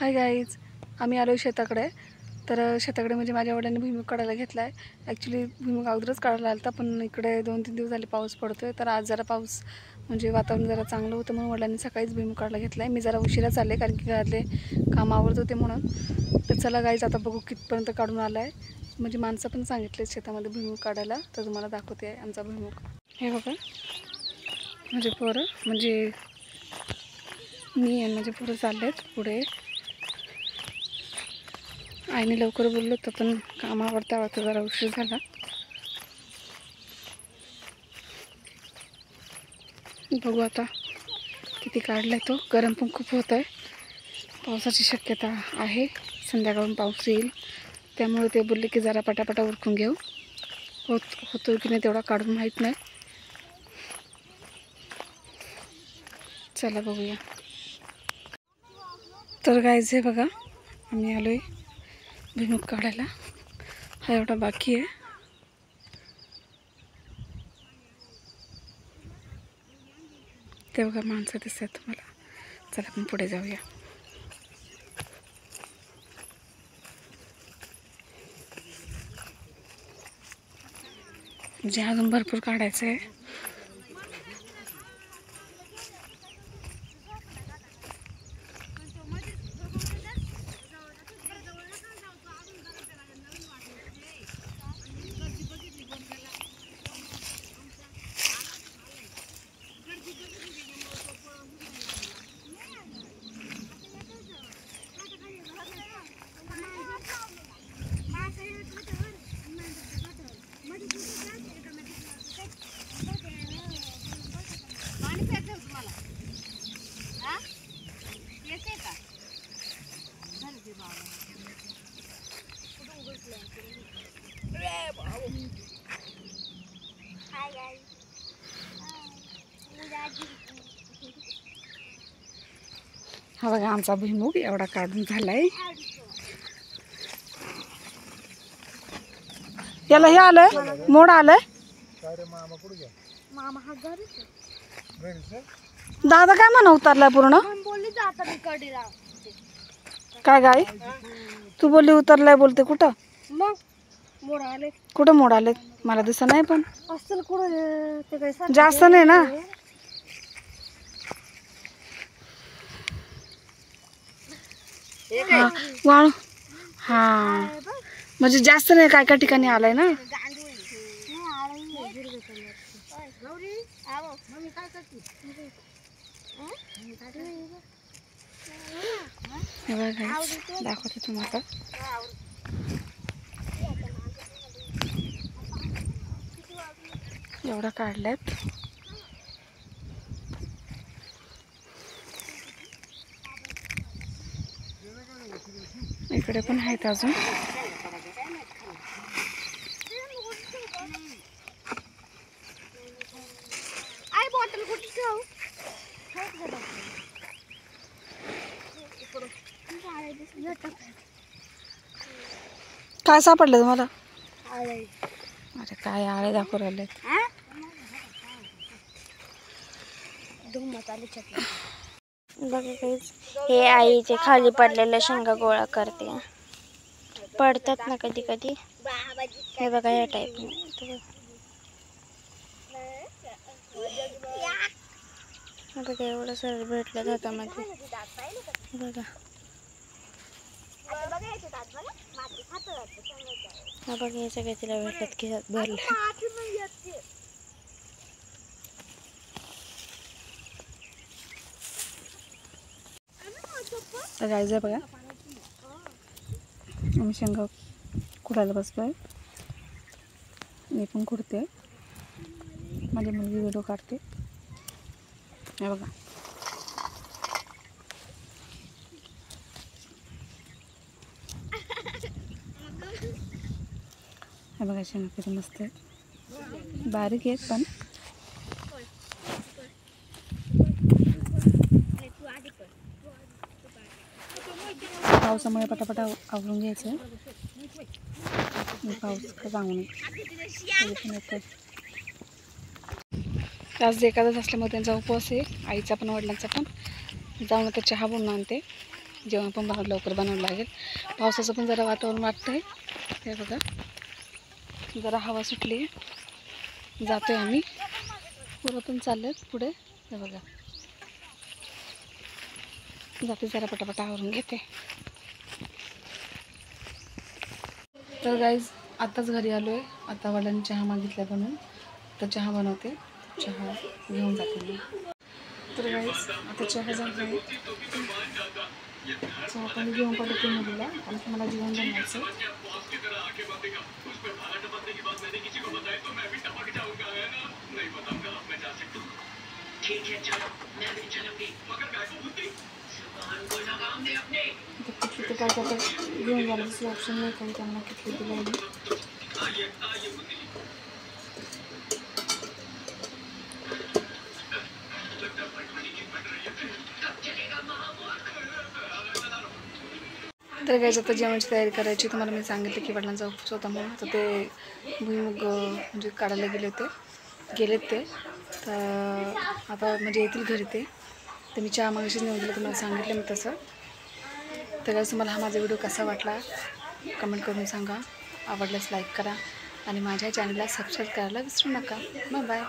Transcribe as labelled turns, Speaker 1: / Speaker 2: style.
Speaker 1: Hi guys, आम्ही आलो शेताकडे. तर शेताकडे म्हणजे माझ्या वडिलांनी भुईमुग काढायला घेतला आहे. ॲक्च्युली भुईमुग अगोदरच काढायला आला होता, पण इकडे 2-3 दिवस झाले पाऊस पडतो आहे. तर आज जरा पाऊस म्हणजे वातावरण जरा चांगलं होतं म्हणून वडिलांनी सकाळीच भुईमुग काढायला घेतला आहे. मी जरा उशिराच आले कारण की घरातले काम आवरत होते म्हणून. तर चला गाईज, आता बघू कितपर्यंत काढून आला आहे. म्हणजे माणसं पण सांगितले शेतामध्ये भुईमुग काढायला, तर तुम्हाला दाखवते आहे आमचा भुईमुग. हे बघा म्हणजे पोरं, म्हणजे मी आणि माझे पोरं चालले आहेत पुढे. आईने लवकर बोललो होतं पण कामावरता आवडता जरा उशीर झाला. बघू आता किती काढलाय तो. गरम पण खूप होत आहे. पावसाची शक्यता आहे, संध्याकाळून पाऊस येईल. त्यामुळे ते बोलले की जरा पटापटा उरकून घेऊ. होतो की नाही तेवढा काढून माहीत नाही. चला बघूया. तर गायचं आहे बघा, आम्ही आलो आहे भुईमुग काढायला. हा एवढा बाकी आहे. ते बघा माणसं दिसतात तुम्हाला. चला आपण पुढे जाऊया. म्हणजे अजून भरपूर काढायचं आहे. हा बघा आमचा भुईमुग एवढा काढून झालाय. याला हे आलंय, मोड आलंय. दादा काय म्हणा उतरलाय पूर्ण. काय गाई तू बोलली उतरलाय बोलते. कुठं कुठं मोड आले मला दिसत नाही. पण जास्त नाही ना. हा वाळू, हा म्हणजे जास्त नाही, काय काय ठिकाणी आलाय ना. हे बघा दाखवते तुम्हाला. एवढा काढल्यात. इकडे पण आहेत अजून. काय सापडलं तुम्हाला? अरे काय आळे दाखवून राहिले.
Speaker 2: बघा काहीच, हे आईचे खाली पडलेल्या शेंगा गोळा करते. पडतात ना कधी कधी. हे बघा या टाईप. बघा एवढं सर भेटलं हातामध्ये. बघा हा बघा हे सगळे तिला भेटतात की भरलं.
Speaker 1: जायचं बघा, आम्ही शेंगा खुडायला बसलोय. मी पण खुडते, माझी मुलगी व्हिडिओ काढते. हे बघा हे बघा शेंगा किती मस्त आहेत. बारीक आहेत पण पावसामुळे पटापटा आवरून घ्यायचं. पाऊस का सांगू नये. आज एकादश असल्यामुळे त्यांचा उपवास आहे, आईचा पण वडिलांचा पण. जाऊन आता चहा बनवून आणते. जेवण पण लवकर बनवावं लागेल. पावसाचं पण जरा वातावरण वाटतंय. हे बघा जरा हवा सुटली, जातोय आम्ही. पुढं पण चाललं पुढे. हे बघा जाते, जरा पटापट आवरून घेते. तर गाईज आत्ताच घरी आलो आहे. आता वडिलांनी चहा मागितला बनवून, तर चहा बनवते. चहा घेऊन जाते मी. तर गाईज आता चहा झाला आहे. चहा पाणी घेऊन पडते मुलीला, आणि मला जेवण बनवायचं. किती काय काय घेऊन जाण्याचं ऑप्शन नाही, कारण त्यांना किती दिलं आहे. तर गाईज आता जेवणाची तयारी करायची. तुम्हाला मी सांगितलं की वडिलांचा उपवास होता म्हणून, तर ते भुईमुग म्हणजे काढायला गेलेत ते. तर आता म्हणजे येतील घरी ते. तर मी चहा मागाशीच नेऊन दिलं, तुम्हाला सांगितलं मी तसं. तर गाईज तुम्हाला हा माझा व्हिडिओ कसा वाटला कमेंट करून सांगा. आवडल्यास लाईक करा आणि माझ्या चॅनलला सबस्क्राईब करायला विसरू नका. Bye bye.